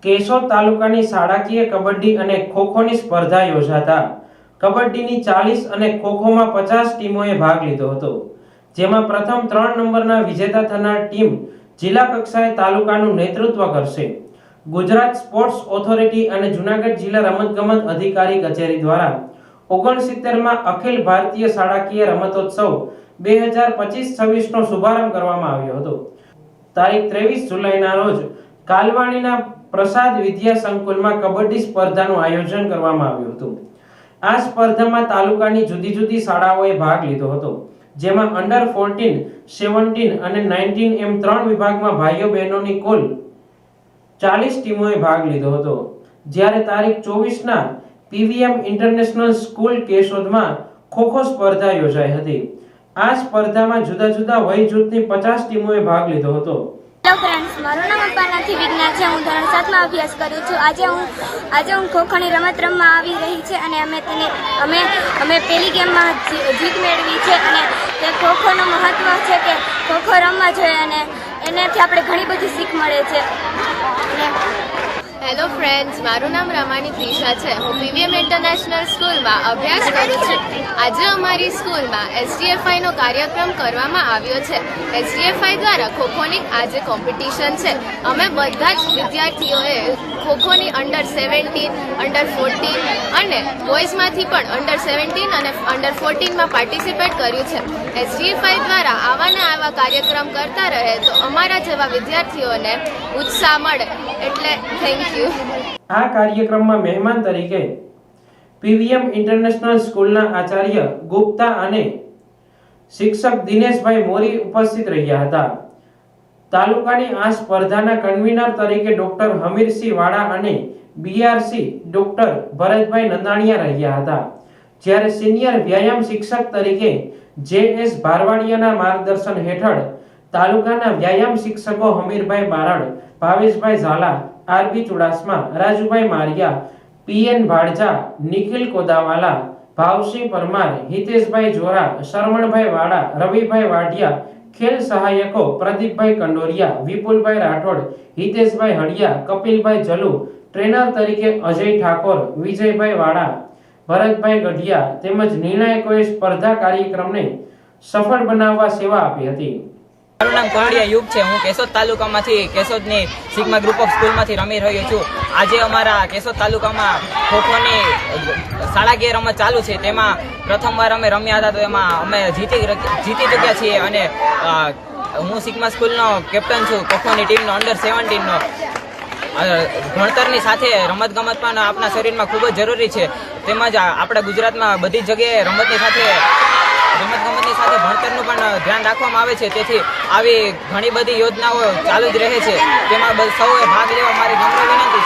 કેશોદ તાલુકાની શાળાકીય કબડ્ડી અને ખોખોની સ્પર્ધા યોજાતા કબડ્ડીની 40 અને ખોખોમાં 50 ટીમોએ ભાગ લીધો હતો, જેમાં પ્રથમ 3 નંબરના વિજેતા થનાર ટીમ જિલ્લા કક્ષાએ તાલુકાનું નેતૃત્વ કરશે. ગુજરાત સ્પોર્ટ્સ ઓથોરિટી અને જૂનાગઢ જિલ્લા રમતગમત અધિકારી કચેરી દ્વારા 69માં અખિલ ભારતીય શાળાકીય રમતોત્સવ 2025-26નો શુભારંભ કરવામાં આવ્યો હતો. તારીખ 23 જુલાઈના રોજ કાલવાણીના પ્રસાદ વિદ્યા સંકુલમાં કબડ્ડી સ્પર્ધાનું આયોજન કરવામાં આવ્યું હતું. આ સ્પર્ધામાં તાલુકાની જુદી જુદી શાળાઓએ ભાગ લીધો હતો, જેમાં અંડર 14, 17 અને 19 એમ 3 વિભાગમાં ભાઈઓ બહેનોની કુલ 40 ટીમોએ ભાગ લીધો હતો. જ્યારે તારીખ 24ના પીવીએમ ઇન્ટરનેશનલ સ્કૂલ કેશોદમાં ખોખો સ્પર્ધા યોજાઈ હતી. આ સ્પર્ધામાં જુદા જુદા વય જૂથની 50 ટીમોએ ભાગ લીધો હતો. હેલો ફ્રેન્ડ્સ, મારું નામ અપર્ણાથી વિજ્ઞાન છે. હું ધોરણ 7માં અભ્યાસ કરું છું. આજે હું ખોખોની રમત રમવા આવી રહી છે અને અમે પહેલી ગેમમાં જીત મેળવી છે. અને તે ખોખોનું મહત્વ છે કે ખોખો રમવા જોઈએ અને એનાથી આપણે ઘણી બધી શીખ મળે છે. હેલો ફ્રેન્ડ્સ, મારું નામ રમાની પ્રિશા છે. હું પીવીએમ ઇન્ટરનેશનલ સ્કૂલમાં અભ્યાસ કરું છું. આજે અમારી સ્કૂલમાં એસડીએફઆઈનો કાર્યક્રમ કરવામાં આવ્યો છે. એસડીએફઆઈ દ્વારા ખોખોની આજે કોમ્પિટિશન છે. અમે બધા જ વિદ્યાર્થીઓએ ખોખોની અંડર 17, અંડર 14 અને બોયઝમાંથી પણ અંડર 17 અને અંડર 14માં પાર્ટિસિપેટ કર્યું છે. એસડીએફઆઈ દ્વારા આવા કાર્યક્રમ કરતા રહે તો અમારા જેવા વિદ્યાર્થીઓને ઉત્સાહ મળે, એટલે થેન્ક યુ. આ કાર્યક્રમમાં મહેમાન તરીકે પીવીએમ ઇન્ટરનેશનલ સ્કૂલના આચાર્ય ગુપ્તા અને શિક્ષક દિનેશભાઈ મોરી ઉપસ્થિત રહ્યા હતા. તાલુકાની આ સ્પર્ધાના કન્વીનર તરીકે ડોક્ટર હમીરસિંહ વાડા અને બીઆરસી ડોક્ટર ભરતભાઈ નંદાણીયા રહ્યા હતા. જ્યારે સિનિયર વ્યાયામ શિક્ષક તરીકે જેએસ ભારવાડિયાના માર્ગદર્શન હેઠળ તાલુકાના વ્યાયામ શિક્ષકો હમીરભાઈ બારડ, ભાવેશભાઈ ઝાલા, આરબી ચુડાસમા, રાજુભાઈ મારિયા, પીએન ભાડજા, નિખિલ કોદાવાલા, ભાવસિંહ પરમાર, હિતેશભાઈ જોરા, શરમણભાઈ વાડા, રવિભાઈ વાઢિયા, ખેલ સહાયકો પ્રદીપભાઈ કંડોરિયા, વિપુલભાઈ રાઠોડ, હિતેશભાઈ હળિયા, કપિલભાઈ જલુ, ટ્રેનર તરીકે અજય ઠાકોર, વિજયભાઈ વાડા, ભરતભાઈ ગઢિયા તેમજ નિર્ણાયકોએ સ્પર્ધા કાર્યક્રમને સફળ બનાવવા સેવા આપી હતી. મારું નામ કોરડિયા યુગ છે. હું કેશોદ તાલુકામાંથી કેશોદની સિગ્મા ગ્રુપ ઓફ સ્કૂલમાંથી રમી રહ્યો છું. આજે અમારા કેશોદ તાલુકામાં ખોખોની શાળાકીય રમત ચાલુ છે. તેમાં પ્રથમવાર અમે રમ્યા હતા, તો એમાં અમે જીતી ચૂક્યા છીએ. અને હું સિગ્મા સ્કૂલનો કેપ્ટન છું. ખોખોની ટીમનો અંડર 17નો. ભણતરની સાથે રમતગમત પણ આપણા શરીરમાં ખૂબ જ જરૂરી છે. તેમજ આપણા ગુજરાતમાં બધી જગ્યાએ રમતગમતની સાથે ભણતરનું પણ ધ્યાન રાખવામાં આવે છે. તેથી આવી ઘણી બધી યોજનાઓ ચાલુ જ રહે છે. તેમાં સૌએ ભાગ લેવા મારી નમ્ર વિનંતી છે.